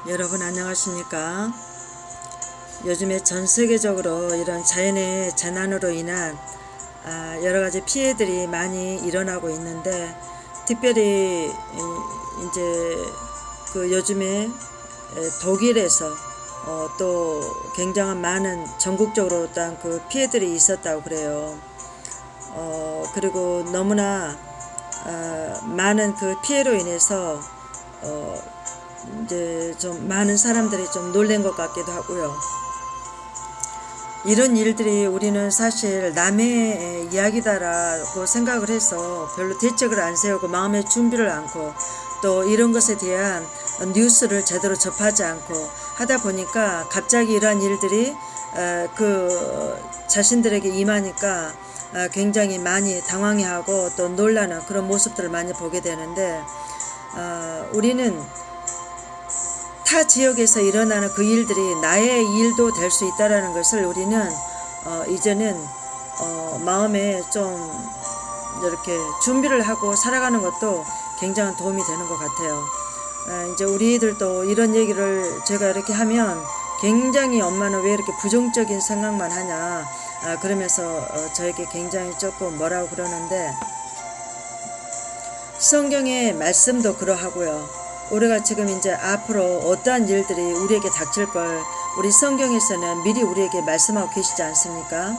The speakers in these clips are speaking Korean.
여러분 안녕하십니까? 요즘에 전 세계적으로 이런 자연의 재난으로 인한 여러 가지 피해들이 많이 일어나고 있는데, 특별히 이제 그 요즘에 독일에서 또 굉장한 많은 전국적으로 어떤 그 피해들이 있었다고 그래요. 그리고 너무나 많은 그 피해로 인해서 이제 좀 많은 사람들이 좀 놀란 것 같기도 하고요. 이런 일들이 우리는 사실 남의 이야기다라고 생각을 해서 별로 대책을 안 세우고 마음의 준비를 않고 또 이런 것에 대한 뉴스를 제대로 접하지 않고 하다 보니까 갑자기 이러한 일들이 그 자신들에게 임하니까 굉장히 많이 당황해하고 또 놀라는 그런 모습들을 많이 보게 되는데, 우리는 타 지역에서 일어나는 그 일들이 나의 일도 될 수 있다라는 것을 우리는 이제는 마음에 좀 이렇게 준비를 하고 살아가는 것도 굉장한 도움이 되는 것 같아요. 이제 우리들도 이런 얘기를 제가 이렇게 하면 굉장히 엄마는 왜 이렇게 부정적인 생각만 하냐 그러면서 저에게 굉장히 조금 뭐라고 그러는데, 성경의 말씀도 그러하고요. 우리가 지금 이제 앞으로 어떠한 일들이 우리에게 닥칠 걸 우리 성경에서는 미리 우리에게 말씀하고 계시지 않습니까?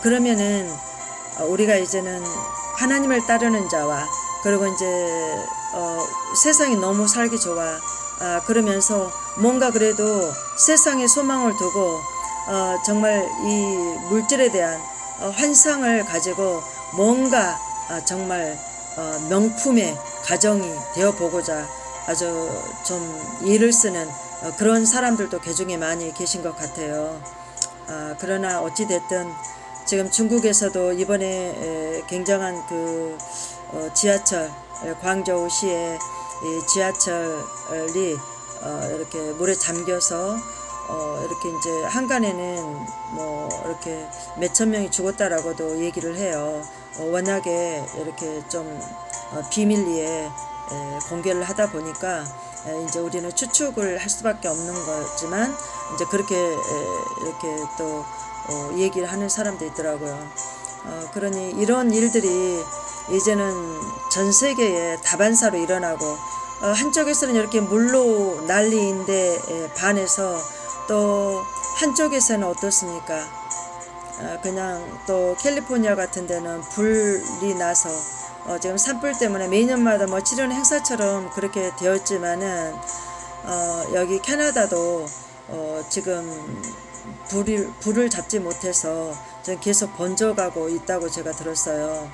그러면은 우리가 이제는 하나님을 따르는 자와, 그리고 이제 세상이 너무 살기 좋아 그러면서 뭔가 그래도 세상에 소망을 두고 정말 이 물질에 대한 환상을 가지고 뭔가 정말 명품의 가정이 되어 보고자 아주 좀 일을 쓰는 그런 사람들도 개중에 많이 계신 것 같아요. 그러나 어찌됐든 지금 중국에서도 이번에 굉장한 그 지하철, 광저우시의 지하철이 이렇게 물에 잠겨서 이렇게 이제 한간에는 뭐 이렇게 몇천 명이 죽었다라고도 얘기를 해요. 워낙에 이렇게 좀 비밀리에 공개를 하다 보니까 이제 우리는 추측을 할 수밖에 없는 거지만, 이제 그렇게 이렇게 또 얘기를 하는 사람도 있더라고요. 그러니 이런 일들이 이제는 전 세계에 다반사로 일어나고, 한쪽에서는 이렇게 물로 난리인데 반해서 또 한쪽에서는 어떻습니까? 그냥 또 캘리포니아 같은 데는 불이 나서 지금 산불 때문에 매년마다 뭐 치르는 행사처럼 그렇게 되었지만은 여기 캐나다도 지금 불을 잡지 못해서 지금 계속 번져가고 있다고 제가 들었어요.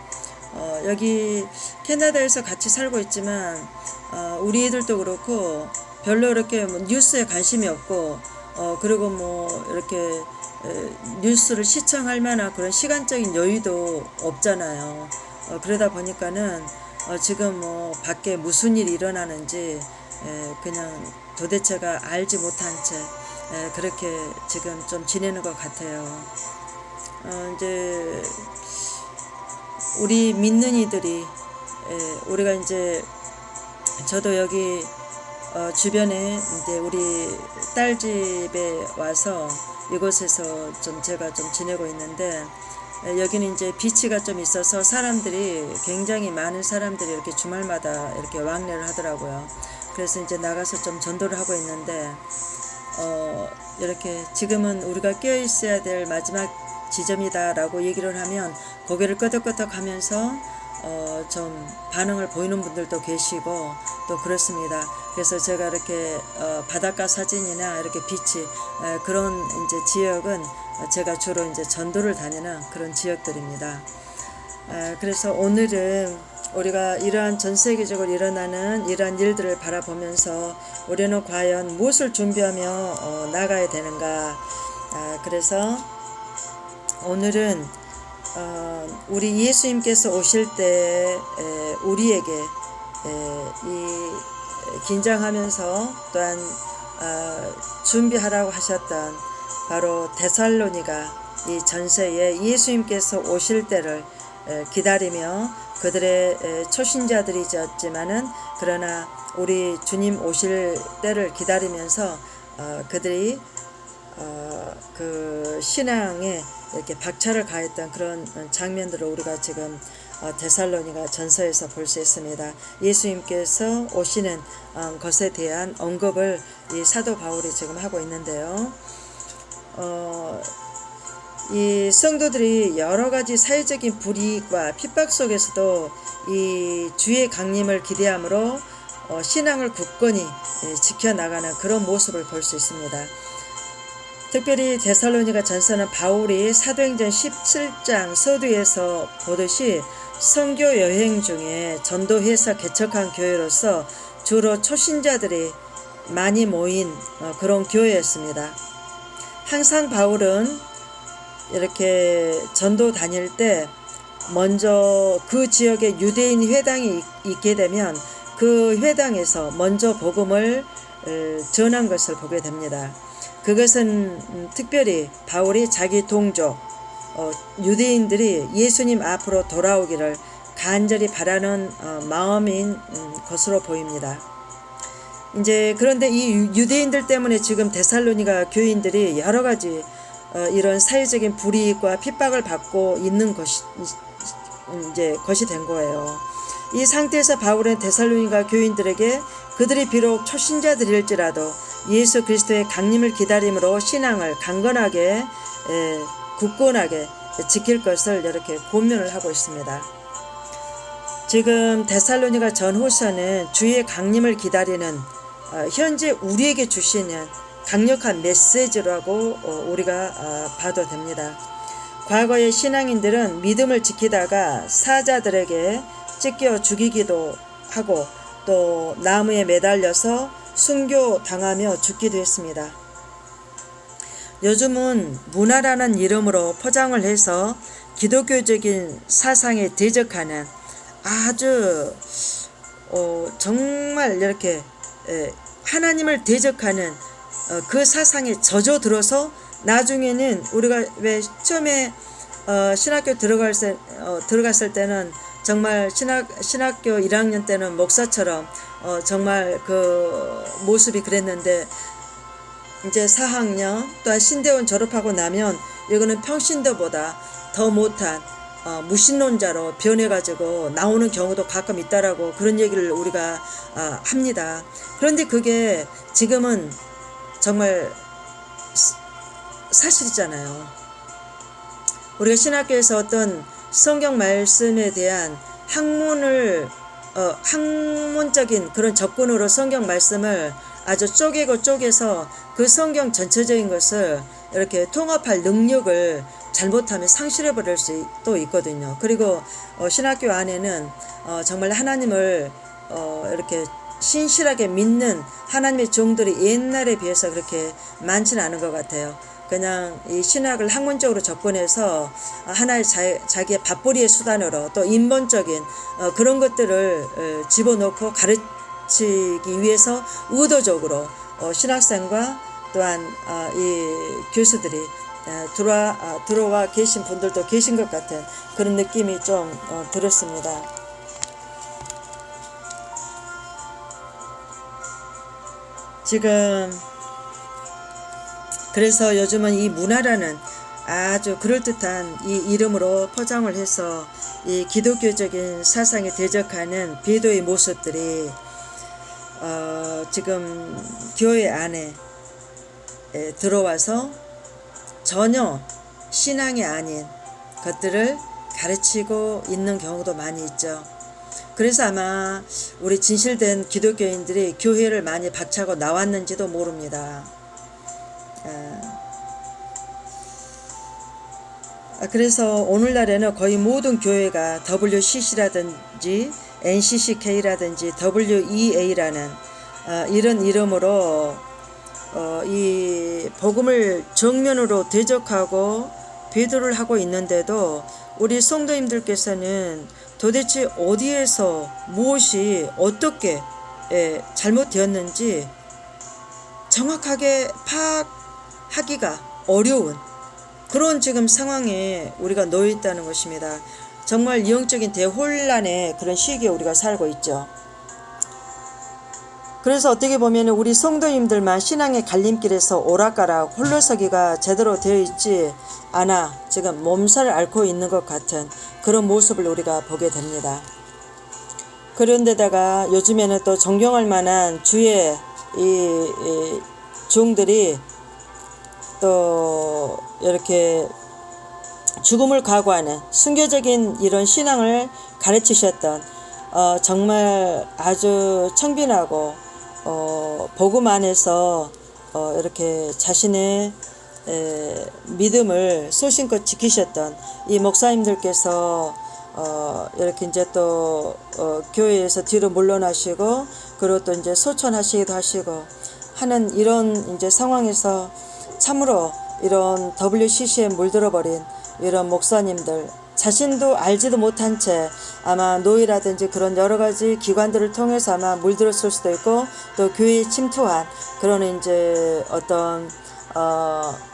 여기 캐나다에서 같이 살고 있지만 우리 애들도 그렇고 별로 이렇게 뭐 뉴스에 관심이 없고 그리고 뭐 이렇게 뉴스를 시청할 만한 그런 시간적인 여유도 없잖아요. 그러다 보니까는 지금 뭐 밖에 무슨 일이 일어나는지 그냥 도대체가 알지 못한 채 그렇게 지금 좀 지내는 것 같아요. 이제 우리 믿는 이들이 우리가 이제 저도 여기 주변에 이제 우리 딸 집에 와서 이곳에서 좀 제가 좀 지내고 있는데, 여기는 이제 비치가 좀 있어서 사람들이 굉장히 많은 사람들이 이렇게 주말마다 이렇게 왕래를 하더라고요. 그래서 이제 나가서 좀 전도를 하고 있는데 이렇게 지금은 우리가 깨어 있어야 될 마지막 지점이다라고 얘기를 하면 고개를 끄덕끄덕 하면서 좀 반응을 보이는 분들도 계시고 또 그렇습니다. 그래서 제가 이렇게 바닷가 사진이나 이렇게 비치 그런 이제 지역은 제가 주로 이제 전도를 다니는 그런 지역들입니다. 그래서 오늘은 우리가 이러한 전 세계적으로 일어나는 이러한 일들을 바라보면서 우리는 과연 무엇을 준비하며 나가야 되는가. 그래서 오늘은 우리 예수님께서 오실 때 우리에게 이 긴장하면서 또한 준비하라고 하셨던 바로 데살로니가 이 전세에 예수님께서 오실 때를 기다리며 그들의 초신자들이었지만은 그러나 우리 주님 오실 때를 기다리면서 그들이 그 신앙에 이렇게 박차를 가했던 그런 장면들을 우리가 지금 데살로니가 전서에서 볼 수 있습니다. 예수님께서 오시는 것에 대한 언급을 이 사도 바울이 지금 하고 있는데요. 이 성도들이 여러 가지 사회적인 불이익과 핍박 속에서도 이 주의 강림을 기대함으로 신앙을 굳건히 지켜나가는 그런 모습을 볼 수 있습니다. 특별히 데살로니가 전서는 바울이 사도행전 17장 서두에서 보듯이 선교 여행 중에 전도해서 개척한 교회로서 주로 초신자들이 많이 모인 그런 교회였습니다. 항상 바울은 이렇게 전도 다닐 때 먼저 그 지역에 유대인 회당이 있게 되면 그 회당에서 먼저 복음을 전한 것을 보게 됩니다. 그것은 특별히 바울이 자기 동족 유대인들이 예수님 앞으로 돌아오기를 간절히 바라는 마음인 것으로 보입니다. 이제 그런데 이 유대인들 때문에 지금 데살로니가 교인들이 여러 가지 이런 사회적인 불이익과 핍박을 받고 있는 것이 된 거예요. 이 상태에서 바울은 데살로니가 교인들에게 그들이 비록 초신자들일지라도 예수 그리스도의 강림을 기다림으로 신앙을 강건하게 굳건하게 지킬 것을 이렇게 권면을 하고 있습니다. 지금 데살로니가 전후서는 주의 강림을 기다리는 현재 우리에게 주시는 강력한 메시지라고 우리가 봐도 됩니다. 과거의 신앙인들은 믿음을 지키다가 사자들에게 찢겨 죽이기도 하고 또 나무에 매달려서 순교당하며 죽기도 했습니다. 요즘은 문화라는 이름으로 포장을 해서 기독교적인 사상에 대적하는 아주 정말 이렇게 하나님을 대적하는 그 사상에 젖어들어서 나중에는 우리가 왜 처음에 신학교 들어갔을 때는 정말 신학교 1학년 때는 목사처럼 정말 그 모습이 그랬는데 이제 4학년 또한 신대원 졸업하고 나면 이거는 평신도보다 더 못한 무신론자로 변해가지고 나오는 경우도 가끔 있다라고 그런 얘기를 우리가 합니다. 그런데 그게 지금은 정말 사실이잖아요. 우리가 신학교에서 어떤 성경 말씀에 대한 학문적인 그런 접근으로 성경 말씀을 아주 쪼개서 그 성경 전체적인 것을 이렇게 통합할 능력을 잘못하면 상실해 버릴 수도 있거든요. 그리고 신학교 안에는 정말 하나님을 이렇게 신실하게 믿는 하나님의 종들이 옛날에 비해서 그렇게 많지는 않은 것 같아요. 그냥 이 신학을 학문적으로 접근해서 하나의 자기의 밥벌이의 수단으로 또 인본적인 그런 것들을 집어넣고 가르치기 위해서 의도적으로 신학생과 또한 이 교수들이 들어와 계신 분들도 계신 것 같은 그런 느낌이 좀 들었습니다. 지금 그래서 요즘은 이 문화라는 아주 그럴듯한 이 이름으로 포장을 해서 이 기독교적인 사상에 대적하는 배도의 모습들이 지금 교회 안에 들어와서 전혀 신앙이 아닌 것들을 가르치고 있는 경우도 많이 있죠. 그래서 아마 우리 진실된 기독교인들이 교회를 많이 박차고 나왔는지도 모릅니다. 그래서 오늘날에는 거의 모든 교회가 WCC라든지 NCCK라든지 WEA라는 이런 이름으로 이 복음을 정면으로 대적하고 배도를 하고 있는데도 우리 성도님들께서는 도대체 어디에서 무엇이 어떻게 잘못되었는지 정확하게 파악하기가 어려운 그런 지금 상황에 우리가 놓여 있다는 것입니다. 정말 영적인 대혼란의 그런 시기에 우리가 살고 있죠. 그래서 어떻게 보면 우리 성도님들만 신앙의 갈림길에서 오락가락 홀로서기가 제대로 되어 있지 않아 지금 몸살을 앓고 있는 것 같은 그런 모습을 우리가 보게 됩니다. 그런데다가 요즘에는 또 존경할 만한 주의 이 종들이 또 이렇게 죽음을 각오하는 순교적인 이런 신앙을 가르치셨던 정말 아주 청빈하고 복음 안에서 이렇게 자신의 믿음을 소신껏 지키셨던 이 목사님들께서 이렇게 이제 또 교회에서 뒤로 물러나시고 그리고 또 이제 소천하시기도 하시고 하는 이런 이제 상황에서 참으로 이런 WCC에 물들어버린 이런 목사님들 자신도 알지도 못한 채 아마 노예라든지 그런 여러 가지 기관들을 통해서 아마 물들었을 수도 있고 또 교회에 침투한 그런 이제 어떤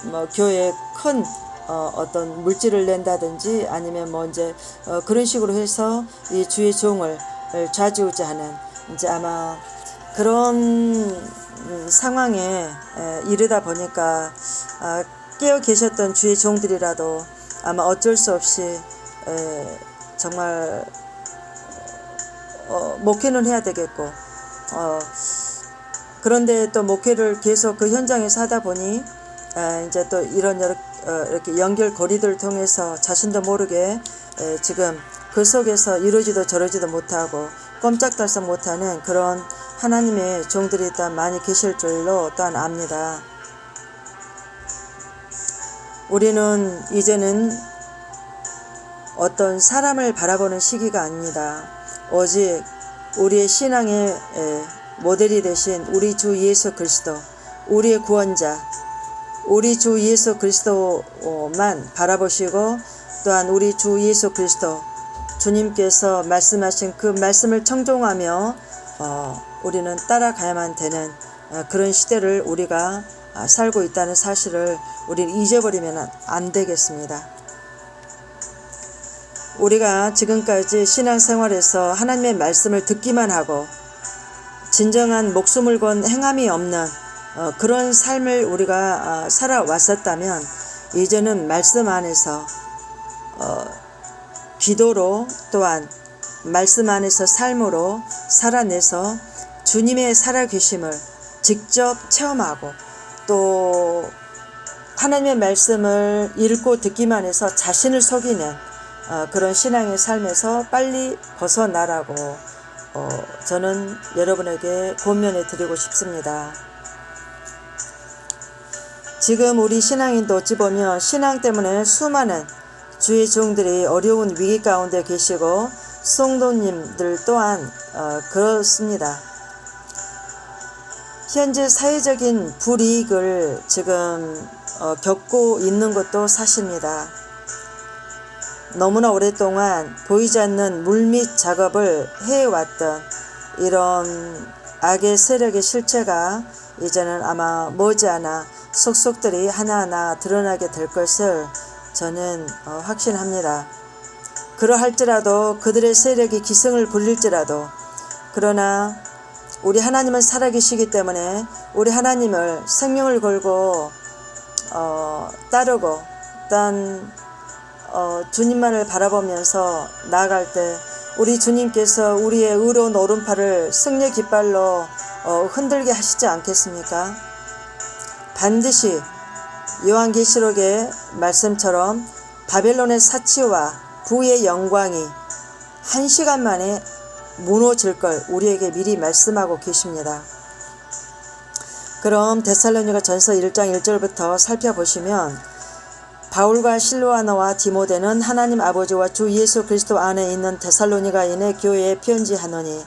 뭐 교회에 큰 어떤 물질을 낸다든지 아니면 뭐 이제 그런 식으로 해서 이 주의 종을 좌지우지하는 이제 아마 그런 상황에 이르다 보니까 깨어 계셨던 주의 종들이라도 아마 어쩔 수 없이 정말 목회는 해야 되겠고 그런데 또 목회를 계속 그 현장에서 하다 보니 이제 또 이런 이렇게 연결고리들을 통해서 자신도 모르게 지금 그 속에서 이러지도 저러지도 못하고 꼼짝달싹 못하는 그런 하나님의 종들이 일단 많이 계실 줄로 또한 압니다. 우리는 이제는 어떤 사람을 바라보는 시기가 아닙니다. 오직 우리의 신앙의 모델이 되신 우리 주 예수 그리스도, 우리의 구원자, 우리 주 예수 그리스도만 바라보시고 또한 우리 주 예수 그리스도 주님께서 말씀하신 그 말씀을 청종하며 우리는 따라가야만 되는 그런 시대를 우리가 살고 있다는 사실을 우리는 잊어버리면 안 되겠습니다. 우리가 지금까지 신앙생활에서 하나님의 말씀을 듣기만 하고 진정한 목숨을 건 행함이 없는 그런 삶을 우리가 살아왔었다면 이제는 말씀 안에서 기도로 또한 말씀 안에서 삶으로 살아내서 주님의 살아계심을 직접 체험하고 또 하나님의 말씀을 읽고 듣기만 해서 자신을 속이는 그런 신앙의 삶에서 빨리 벗어나라고 저는 여러분에게 권면해 드리고 싶습니다. 지금 우리 신앙인도 어찌 보면 신앙 때문에 수많은 주의 종들이 어려운 위기 가운데 계시고 성도님들 또한 그렇습니다. 현재 사회적인 불이익을 지금 겪고 있는 것도 사실입니다. 너무나 오랫동안 보이지 않는 물밑 작업을 해왔던 이런 악의 세력의 실체가 이제는 아마 머지않아 속속들이 하나하나 드러나게 될 것을 저는 확신합니다. 그러할지라도 그들의 세력이 기승을 부릴지라도 그러나 우리 하나님은 살아계시기 때문에 우리 하나님을 생명을 걸고 따르고 단 주님만을 바라보면서 나아갈 때 우리 주님께서 우리의 의로운 오른팔을 승리의 깃발로 흔들게 하시지 않겠습니까? 반드시 요한계시록의 말씀처럼 바벨론의 사치와 부의 영광이 1시간 만에 무너질 걸 우리에게 미리 말씀하고 계십니다. 그럼 데살로니가 전서 1장 1절부터 살펴보시면 바울과 실로아나와 디모데는 하나님 아버지와 주 예수 그리스도 안에 있는 데살로니가인의 교회에 편지하노니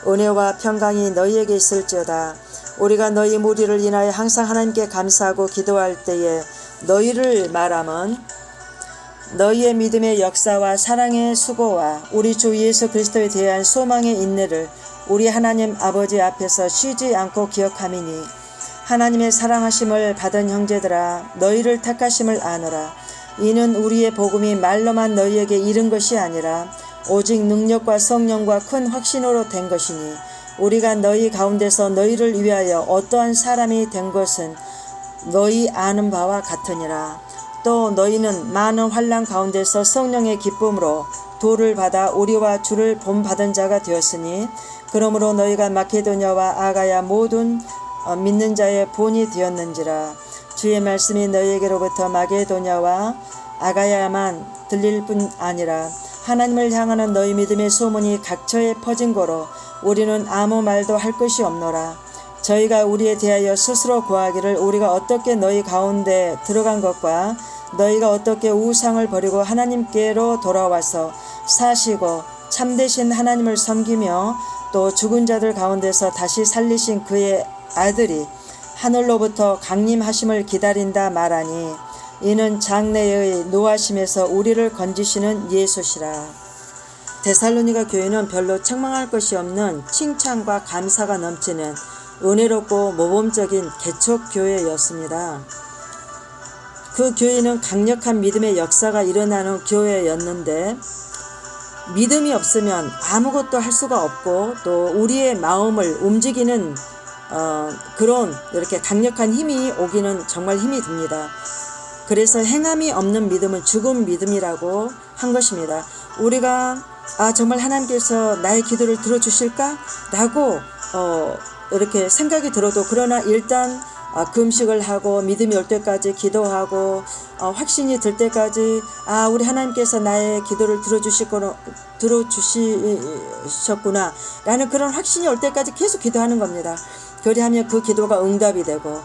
은혜와 평강이 너희에게 있을지어다. 우리가 너희 무리를 인하여 항상 하나님께 감사하고 기도할 때에 너희를 말함은 너희의 믿음의 역사와 사랑의 수고와 우리 주 예수 그리스도에 대한 소망의 인내를 우리 하나님 아버지 앞에서 쉬지 않고 기억함이니 하나님의 사랑하심을 받은 형제들아 너희를 택하심을 아노라. 이는 우리의 복음이 말로만 너희에게 이른 것이 아니라 오직 능력과 성령과 큰 확신으로 된 것이니 우리가 너희 가운데서 너희를 위하여 어떠한 사람이 된 것은 너희 아는 바와 같으니라. 또 너희는 많은 환난 가운데서 성령의 기쁨으로 도를 받아 우리와 주를 본받은 자가 되었으니 그러므로 너희가 마케도냐와 아가야 모든 믿는 자의 본이 되었는지라. 주의 말씀이 너희에게로부터 마게도냐와 아가야만 들릴 뿐 아니라 하나님을 향하는 너희 믿음의 소문이 각처에 퍼진 거로 우리는 아무 말도 할 것이 없노라. 저희가 우리에 대하여 스스로 고하기를 우리가 어떻게 너희 가운데 들어간 것과 너희가 어떻게 우상을 버리고 하나님께로 돌아와서 사시고 참되신 하나님을 섬기며 또 죽은 자들 가운데서 다시 살리신 그의 아들이 하늘로부터 강림하심을 기다린다 말하니 이는 장래의 노하심에서 우리를 건지시는 예수시라. 데살로니가 교회는 별로 책망할 것이 없는 칭찬과 감사가 넘치는 은혜롭고 모범적인 개척교회였습니다. 그 교회는 강력한 믿음의 역사가 일어나는 교회였는데 믿음이 없으면 아무것도 할 수가 없고 또 우리의 마음을 움직이는 그런 이렇게 강력한 힘이 오기는 정말 힘이 듭니다. 그래서 행함이 없는 믿음은 죽은 믿음이라고 한 것입니다. 우리가 정말 하나님께서 나의 기도를 들어주실까? 라고 이렇게 생각이 들어도 그러나 일단 금식을 하고 믿음이 올 때까지 기도하고 확신이 들 때까지 우리 하나님께서 나의 기도를 들어주셨구나 라는 그런 확신이 올 때까지 계속 기도하는 겁니다. 그리하면 그 기도가 응답이 되고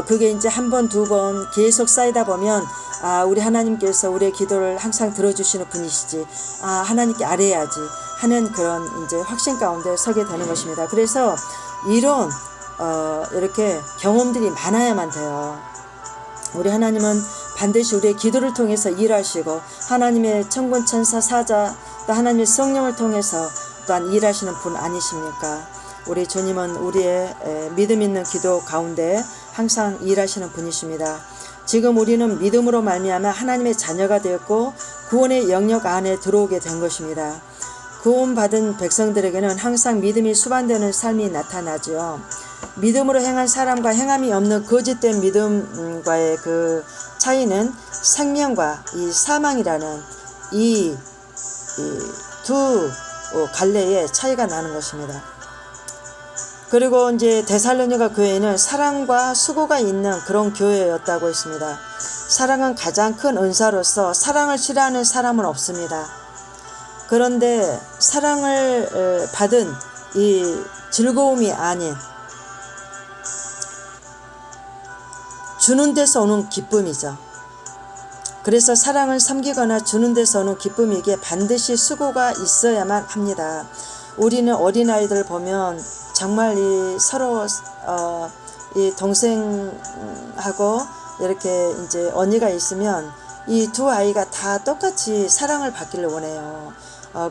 그게 이제 한 번, 두 번 계속 쌓이다 보면 우리 하나님께서 우리의 기도를 항상 들어주시는 분이시지 하나님께 아뢰야지 하는 그런 이제 확신 가운데 서게 되는 것입니다. 그래서 이런 이렇게 경험들이 많아야만 돼요. 우리 하나님은 반드시 우리의 기도를 통해서 일하시고 하나님의 천군 천사 사자 또 하나님의 성령을 통해서 또한 일하시는 분 아니십니까? 우리 주님은 우리의 믿음 있는 기도 가운데 항상 일하시는 분이십니다. 지금 우리는 믿음으로 말미암아 하나님의 자녀가 되었고 구원의 영역 안에 들어오게 된 것입니다. 구원받은 백성들에게는 항상 믿음이 수반되는 삶이 나타나죠. 믿음으로 행한 사람과 행함이 없는 거짓된 믿음과의 그 차이는 생명과 이 사망이라는 이 두 갈래의 차이가 나는 것입니다. 그리고 이제 데살로니가 교회는 사랑과 수고가 있는 그런 교회였다고 했습니다. 사랑은 가장 큰 은사로서 사랑을 싫어하는 사람은 없습니다. 그런데 사랑을 받은 이 즐거움이 아닌 주는 데서 오는 기쁨이죠. 그래서 사랑을 섬기거나 주는 데서 오는 기쁨이기에 반드시 수고가 있어야만 합니다. 우리는 어린아이들 보면 정말 이 서로 이 동생하고 이렇게 이제 언니가 있으면 이 두 아이가 다 똑같이 사랑을 받기를 원해요.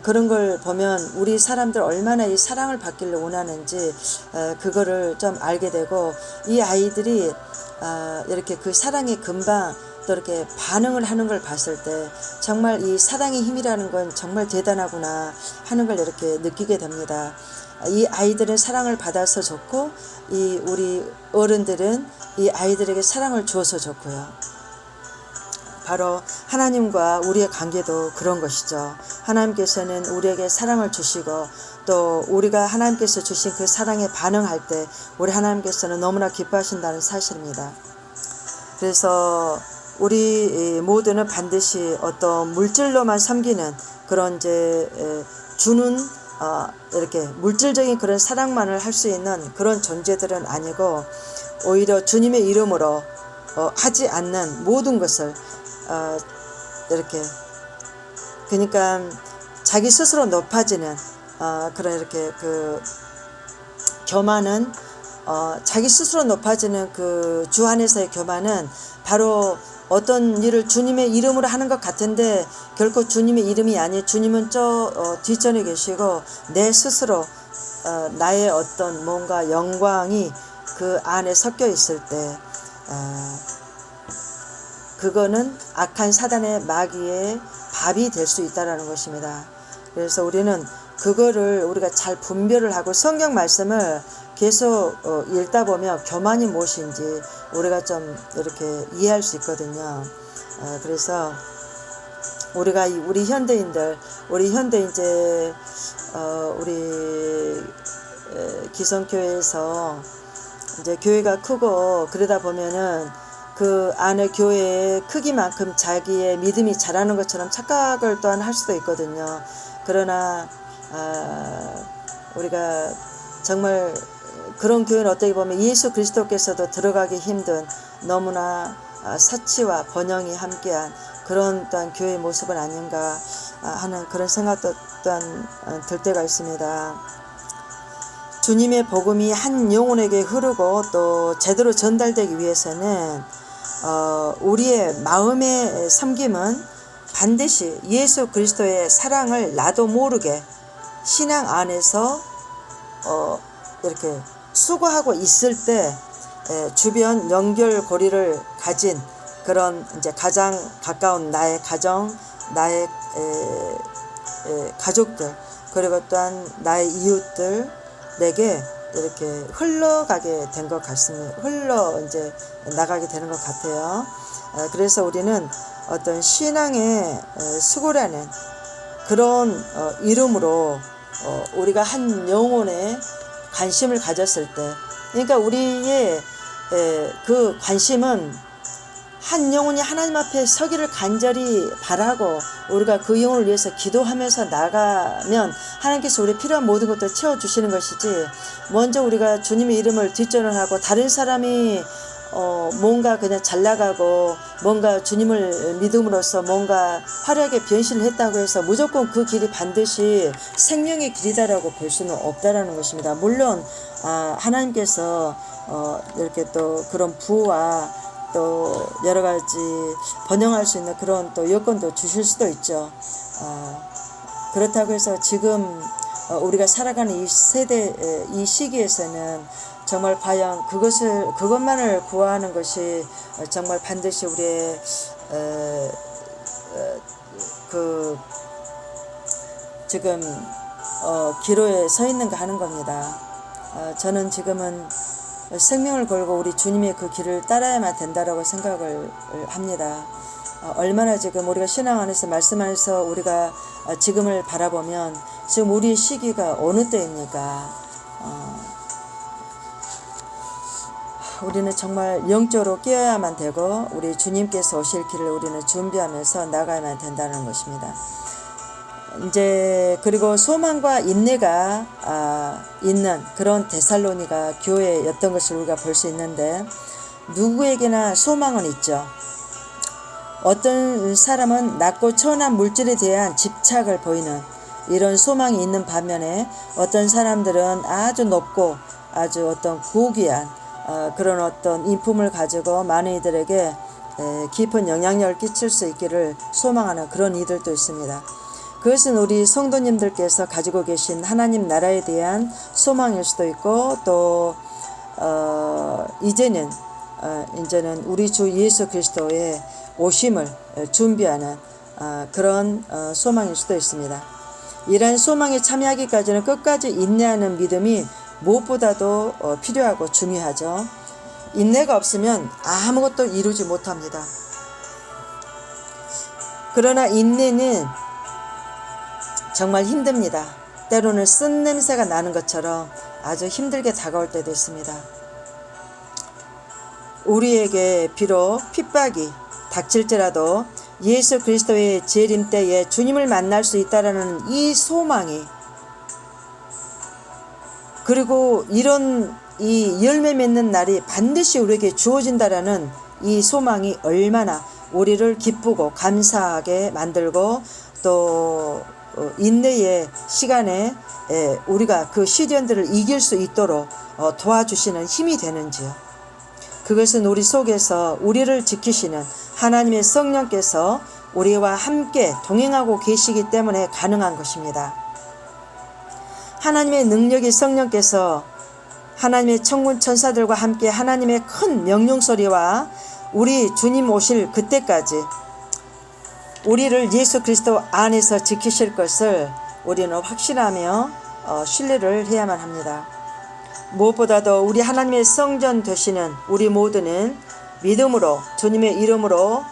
그런 걸 보면 우리 사람들 얼마나 이 사랑을 받기를 원하는지 그거를 좀 알게 되고 이 아이들이 이렇게 그 사랑에 금방 또 이렇게 반응을 하는 걸 봤을 때 정말 이 사랑의 힘이라는 건 정말 대단하구나 하는 걸 이렇게 느끼게 됩니다. 이 아이들은 사랑을 받아서 좋고 이 우리 어른들은 이 아이들에게 사랑을 주어서 좋고요. 바로 하나님과 우리의 관계도 그런 것이죠. 하나님께서는 우리에게 사랑을 주시고 또 우리가 하나님께서 주신 그 사랑에 반응할 때 우리 하나님께서는 너무나 기뻐하신다는 사실입니다. 그래서 우리 모두는 반드시 어떤 물질로만 섬기는 그런 이제 주는 이렇게 물질적인 그런 사랑만을 할 수 있는 그런 존재들은 아니고 오히려 주님의 이름으로 하지 않는 모든 것을 이렇게 그러니까 자기 스스로 높아지는 그런 이렇게 그 교만은 자기 스스로 높아지는 그 주 안에서의 교만은 바로 어떤 일을 주님의 이름으로 하는 것 같은데 결코 주님의 이름이 아니 주님은 저 뒷전에 계시고 내 스스로 나의 어떤 뭔가 영광이 그 안에 섞여 있을 때 그거는 악한 사단의 마귀의 밥이 될 수 있다라는 것입니다. 그래서 우리는 그거를 우리가 잘 분별을 하고 성경 말씀을 계속 읽다 보면 교만이 무엇인지 우리가 좀 이렇게 이해할 수 있거든요. 그래서 우리가 우리 현대인들 이제 우리 기성교회에서 이제 교회가 크고 그러다 보면은 그 안에 교회의 크기만큼 자기의 믿음이 자라는 것처럼 착각을 또한 할 수도 있거든요. 그러나 우리가 정말 그런 교회는 어떻게 보면 예수 그리스도께서도 들어가기 힘든 너무나 사치와 번영이 함께한 그런 또한 교회의 모습은 아닌가 하는 그런 생각도 또한 들 때가 있습니다. 주님의 복음이 한 영혼에게 흐르고 또 제대로 전달되기 위해서는 우리의 마음의 섬김은 반드시 예수 그리스도의 사랑을 나도 모르게 신앙 안에서 이렇게 수고하고 있을 때 주변 연결고리를 가진 그런 이제 가장 가까운 나의 가정, 나의 가족들, 그리고 또한 나의 이웃들 내게 이렇게 흘러가게 된 것 같습니다. 이제 나가게 되는 것 같아요. 그래서 우리는 어떤 신앙의 수고라는 그런 이름으로 우리가 한 영혼에 관심을 가졌을 때, 그러니까 우리의 그 관심은 한 영혼이 하나님 앞에 서기를 간절히 바라고 우리가 그 영혼을 위해서 기도하면서 나가면 하나님께서 우리 필요한 모든 것도 채워주시는 것이지, 먼저 우리가 주님의 이름을 뒷전을 하고 다른 사람이 뭔가 그냥 잘 나가고 뭔가 주님을 믿음으로써 뭔가 화려하게 변신을 했다고 해서 무조건 그 길이 반드시 생명의 길이다라고 볼 수는 없다라는 것입니다. 물론 하나님께서 이렇게 또 그런 부와 또 여러 가지 번영할 수 있는 그런 또 여건도 주실 수도 있죠. 그렇다고 해서 지금 우리가 살아가는 이 세대, 이 시기에서는 정말 과연 그것만을 구하는 것이 정말 반드시 우리의 그 지금 기로에 서 있는가 하는 겁니다. 저는 지금은 생명을 걸고 우리 주님의 그 길을 따라야만 된다라고 생각을 합니다. 얼마나 지금 우리가 신앙 안에서 말씀 안에서 우리가 지금을 바라보면 지금 우리의 시기가 어느 때입니까? 우리는 정말 영적으로 깨어야만 되고 우리 주님께서 오실 길을 우리는 준비하면서 나가야만 된다는 것입니다. 이제 그리고 소망과 인내가 있는 그런 데살로니가 교회였던 것을 우리가 볼 수 있는데, 누구에게나 소망은 있죠. 어떤 사람은 낮고 천한 물질에 대한 집착을 보이는 이런 소망이 있는 반면에 어떤 사람들은 아주 높고 아주 어떤 고귀한 그런 어떤 인품을 가지고 많은 이들에게 깊은 영향력을 끼칠 수 있기를 소망하는 그런 이들도 있습니다. 그것은 우리 성도님들께서 가지고 계신 하나님 나라에 대한 소망일 수도 있고, 또 이제는 우리 주 예수 그리스도의 오심을 준비하는 그런 소망일 수도 있습니다. 이러한 소망에 참여하기까지는 끝까지 인내하는 믿음이 무엇보다도 필요하고 중요하죠. 인내가 없으면 아무것도 이루지 못합니다. 그러나 인내는 정말 힘듭니다. 때로는 쓴 냄새가 나는 것처럼 아주 힘들게 다가올 때도 있습니다. 우리에게 비록 핍박이 닥칠지라도 예수 그리스도의 재림 때에 주님을 만날 수 있다라는 이 소망이, 그리고 이런 이 열매 맺는 날이 반드시 우리에게 주어진다라는 이 소망이 얼마나 우리를 기쁘고 감사하게 만들고, 또 인내의 시간에 우리가 그 시련들을 이길 수 있도록 도와주시는 힘이 되는지요. 그것은 우리 속에서 우리를 지키시는 하나님의 성령께서 우리와 함께 동행하고 계시기 때문에 가능한 것입니다. 하나님의 능력이 성령께서 하나님의 천군 천사들과 함께 하나님의 큰 명령 소리와 우리 주님 오실 그때까지 우리를 예수 그리스도 안에서 지키실 것을 우리는 확신하며 신뢰를 해야만 합니다. 무엇보다도 우리 하나님의 성전 되시는 우리 모두는 믿음으로 주님의 이름으로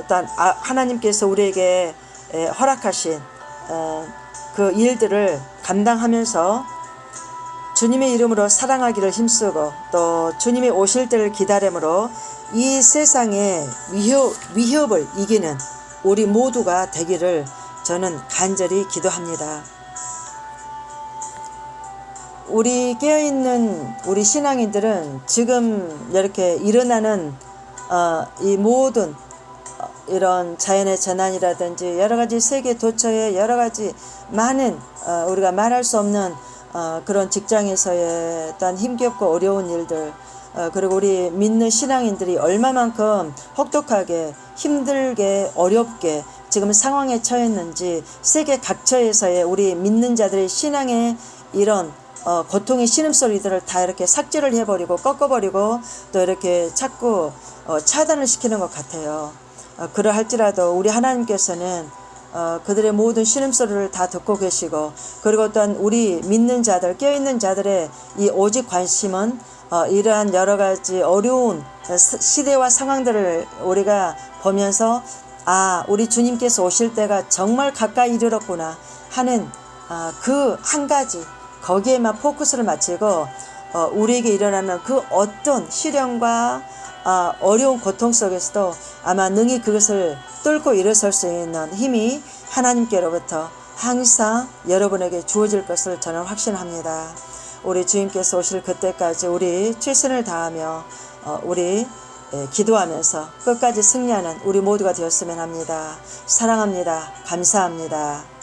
일단 하나님께서 우리에게 허락하신 그 일들을 감당하면서 주님의 이름으로 사랑하기를 힘쓰고 또 주님이 오실 때를 기다림으로 이 세상의 위협을 이기는 우리 모두가 되기를 저는 간절히 기도합니다. 우리 깨어있는 우리 신앙인들은 지금 이렇게 일어나는 이 모든 이런 자연의 재난이라든지 여러가지 세계 도처의 여러가지 많은 우리가 말할 수 없는 그런 직장에서의 어떤 힘겹고 어려운 일들 그리고 우리 믿는 신앙인들이 얼마만큼 혹독하게 힘들게 어렵게 지금 상황에 처했는지 세계 각처에서의 우리 믿는 자들의 신앙의 이런 고통의 신음소리들을 다 이렇게 삭제를 해버리고 꺾어버리고 또 이렇게 자꾸 차단을 시키는 것 같아요. 그러할지라도 우리 하나님께서는 그들의 모든 신음소리를 다 듣고 계시고 그리고 또한 우리 믿는 자들 깨어있는 자들의 이 오직 관심은 이러한 여러가지 어려운 시대와 상황들을 우리가 보면서 우리 주님께서 오실 때가 정말 가까이 이르렀구나 하는 그 한 가지 거기에만 포커스를 맞추고 우리에게 일어나는 그 어떤 시련과 어려운 고통 속에서도 아마 능히 그것을 뚫고 일어설 수 있는 힘이 하나님께로부터 항상 여러분에게 주어질 것을 저는 확신합니다. 우리 주님께서 오실 그때까지 우리 최선을 다하며 우리 기도하면서 끝까지 승리하는 우리 모두가 되었으면 합니다. 사랑합니다. 감사합니다.